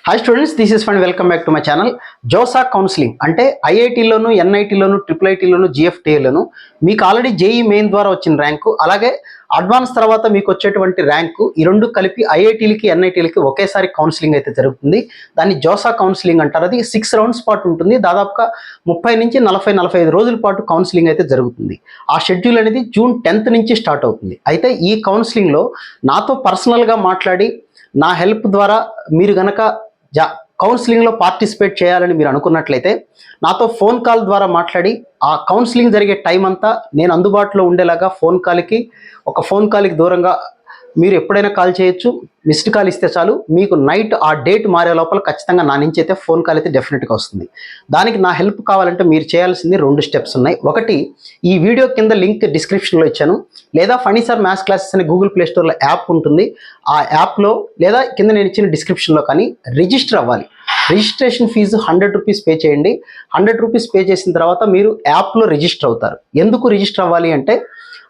Hi students, this is fund welcome back to my channel. JoSAA counselling అంటే ఐఐటీలోను, ఎన్ఐటీలోను, triple ఐటీలోను, జిఎఫ్టీఏలోను మీకు already JEE main ద్వారా వచ్చిన rank, అలాగే advance తర్వాత మీకు వచ్చేటువంటి ర్యాంకు, ఈ రెండు కలిపి ఐఐటీలకి, ఎన్ఐటీలకి ఒకేసారి కౌన్సిలింగ్ అయితే జరుగుతుంది. దాన్ని జోసా కౌన్సిలింగ్ అంటారు. అది 6 రౌండ్స్ పాటు ఉంటుంది. దాదాపుగా 30 నుంచి 45 రోజుల పాటు కౌన్సిలింగ్ అయితే జరుగుతుంది. ఆ షెడ్యూల్ అనేది జూన్ 10th నుంచి స్టార్ట్ అవుతుంది. అయితే ఈ కౌన్సిలింగ్లో నాతో పర్సనల్గా మాట్లాడి నా హెల్ప్ ద్వారా మీరు గనక కౌన్సిలింగ్లో పార్టిసిపేట్ చేయాలని మీరు అనుకున్నట్లయితే నాతో ఫోన్ కాల్ ద్వారా మాట్లాడి ఆ కౌన్సిలింగ్ జరిగే టైం అంతా నేను అందుబాటులో ఉండేలాగా ఫోన్ కాల్కి దూరంగా మీరు ఎప్పుడైనా కాల్ చేయొచ్చు. మిస్డ్ కాల్ ఇస్తే చాలు, మీకు నైట్ ఆ డేట్ మారే లోపల ఖచ్చితంగా నా నుంచి అయితే ఫోన్ కాల్ అయితే డెఫినెట్గా వస్తుంది. దానికి నా హెల్ప్ కావాలంటే మీరు చేయాల్సింది 2 స్టెప్స్ ఉన్నాయి. ఒకటి, ఈ వీడియో కింద లింక్ డిస్క్రిప్షన్లో ఇచ్చాను, లేదా ఫనీ సార్ మ్యాథ్స్ క్లాసెస్ అనే గూగుల్ ప్లే స్టోర్లో యాప్ ఉంటుంది. ఆ యాప్లో లేదా కింద నేను ఇచ్చిన డిస్క్రిప్షన్లో కానీ రిజిస్టర్ అవ్వాలి. రిజిస్ట్రేషన్ ఫీజు 100 రూపీస్ పే చేయండి. 100 రూపీస్ పే చేసిన తర్వాత మీరు యాప్లో రిజిస్టర్ అవుతారు. ఎందుకు రిజిస్టర్ అవ్వాలి అంటే,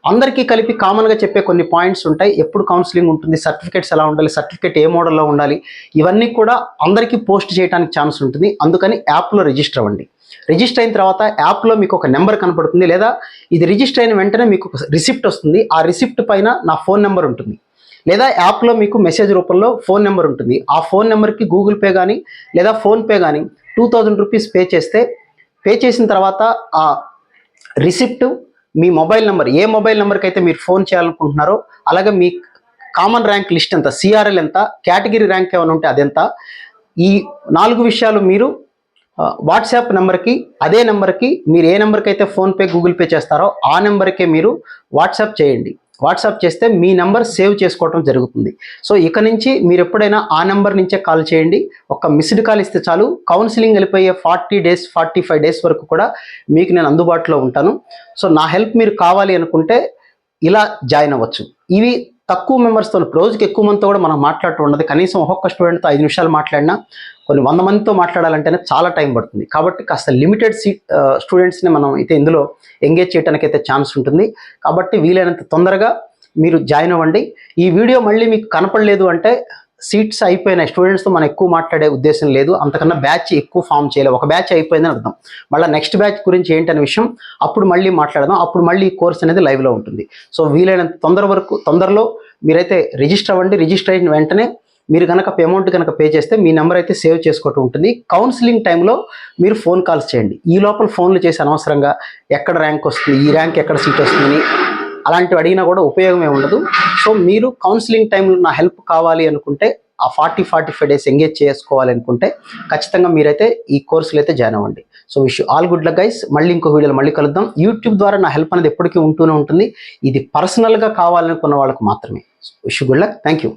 అందరికీ కలిపి కామన్గా చెప్పే కొన్ని పాయింట్స్ ఉంటాయి. ఎప్పుడు కౌన్సిలింగ్ ఉంటుంది, సర్టిఫికేట్స్ ఎలా ఉండాలి, సర్టిఫికేట్ ఏ మోడల్లో ఉండాలి, ఇవన్నీ కూడా అందరికీ పోస్ట్ చేయడానికి ఛాన్స్ ఉంటుంది. అందుకని యాప్లో రిజిస్టర్ అవ్వండి. రిజిస్టర్ అయిన తర్వాత యాప్లో మీకు ఒక నెంబర్ కనపడుతుంది, లేదా ఇది రిజిస్టర్ అయిన వెంటనే మీకు ఒక రిసిప్ట్ వస్తుంది. ఆ రిసిప్ట్ పైన నా ఫోన్ నెంబర్ ఉంటుంది, లేదా యాప్లో మీకు మెసేజ్ రూపంలో ఫోన్ నెంబర్ ఉంటుంది. ఆ ఫోన్ నెంబర్కి గూగుల్ పే కానీ లేదా ఫోన్పే కానీ 2000 రూపీస్ పే చేసిన తర్వాత ఆ రిసిప్ట్ మీ మొబైల్ నెంబర్, ఏ మొబైల్ నెంబర్కి అయితే మీరు ఫోన్ చేయాలనుకుంటున్నారో, అలాగే మీ కామన్ ర్యాంక్ లిస్ట్ ఎంత, సిఆర్ఎల్ ఎంత, కేటగిరీ ర్యాంక్ ఏమైనా ఉంటే అదెంత, ఈ 4 విషయాలు మీరు వాట్సాప్ నెంబర్కి, అదే నెంబర్కి మీరు ఏ నెంబర్కి అయితే ఫోన్పే, గూగుల్ పే చేస్తారో ఆ నెంబర్కే మీరు వాట్సాప్ చేయండి. వాట్సాప్ చేస్తే మీ నెంబర్ సేవ్ చేసుకోవడం జరుగుతుంది. సో ఇక నుంచి మీరు ఎప్పుడైనా ఆ నెంబర్ నుంచే కాల్ చేయండి. ఒక మిస్డ్ కాల్ ఇస్తే చాలు, కౌన్సిలింగ్ వెళ్ళిపోయే 40 డేస్ 45 డేస్ వరకు కూడా మీకు నేను అందుబాటులో ఉంటాను. సో నా హెల్ప్ మీరు కావాలి అనుకుంటే ఇలా జాయిన్ అవ్వచ్చు. ఇవి తక్కువ మెంబర్స్తో, రోజుకి ఎక్కువ మందితో కూడా మనం మాట్లాడుతూ ఉండదు. కనీసం ఒక్కొక్క స్టూడెంట్తో 5 నిమిషాలు మాట్లాడినా కొన్ని 100 మందితో మాట్లాడాలంటేనే చాలా టైం పడుతుంది. కాబట్టి కాస్త లిమిటెడ్ స్టూడెంట్స్ని మనం అయితే ఇందులో ఎంగేజ్ చేయడానికి అయితే ఛాన్స్ ఉంటుంది. కాబట్టి వీలైనంత తొందరగా మీరు జాయిన్ అవ్వండి. ఈ వీడియో మళ్ళీ మీకు కనపడలేదు అంటే సీట్స్ అయిపోయినాయి, స్టూడెంట్స్తో మనం ఎక్కువ మాట్లాడే ఉద్దేశం లేదు. అంతకన్నా బ్యాచ్ ఎక్కువ ఫామ్ చేయలేదు. ఒక బ్యాచ్ అయిపోయిందని అర్థం. మళ్ళీ నెక్స్ట్ బ్యాచ్ గురించి ఏంటనే విషయం అప్పుడు మళ్ళీ మాట్లాడదాం. అప్పుడు మళ్ళీ ఈ కోర్స్ అనేది లైవ్లో ఉంటుంది. సో వీలైనంత తొందరలో మీరైతే రిజిస్టర్ అవ్వండి. రిజిస్టర్ అయిన వెంటనే మీరు కనుక అమౌంట్ కనుక పే చేస్తే మీ నెంబర్ అయితే సేవ్ చేసుకోవటం ఉంటుంది. కౌన్సిలింగ్ టైంలో మీరు ఫోన్ కాల్స్ చేయండి. ఈ లోపల ఫోన్లు చేసి అనవసరంగా ఎక్కడ ర్యాంక్ వస్తుంది, ఈ ర్యాంక్ ఎక్కడ సీట్ వస్తుందని అలాంటివి అడిగినా కూడా ఉపయోగమే ఉండదు. సో మీరు కౌన్సిలింగ్ టైంలో నా హెల్ప్ కావాలి అనుకుంటే, ఆ 40-45 డేస్ ఎంగేజ్ చేసుకోవాలి అనుకుంటే ఖచ్చితంగా మీరైతే ఈ కోర్సులో అయితే జాయిన్ అవ్వండి. So wish all good luck guys. మళ్ళీ ఇంకో వీడియోలో మళ్ళీ కలుద్దాం. యూట్యూబ్ ద్వారా నా హెల్ప్ అనేది ఎప్పటికీ ఉంటూనే ఉంటుంది. ఇది పర్సనల్గా కావాలనుకున్న వాళ్ళకు మాత్రమే. Wish good luck. Thank you.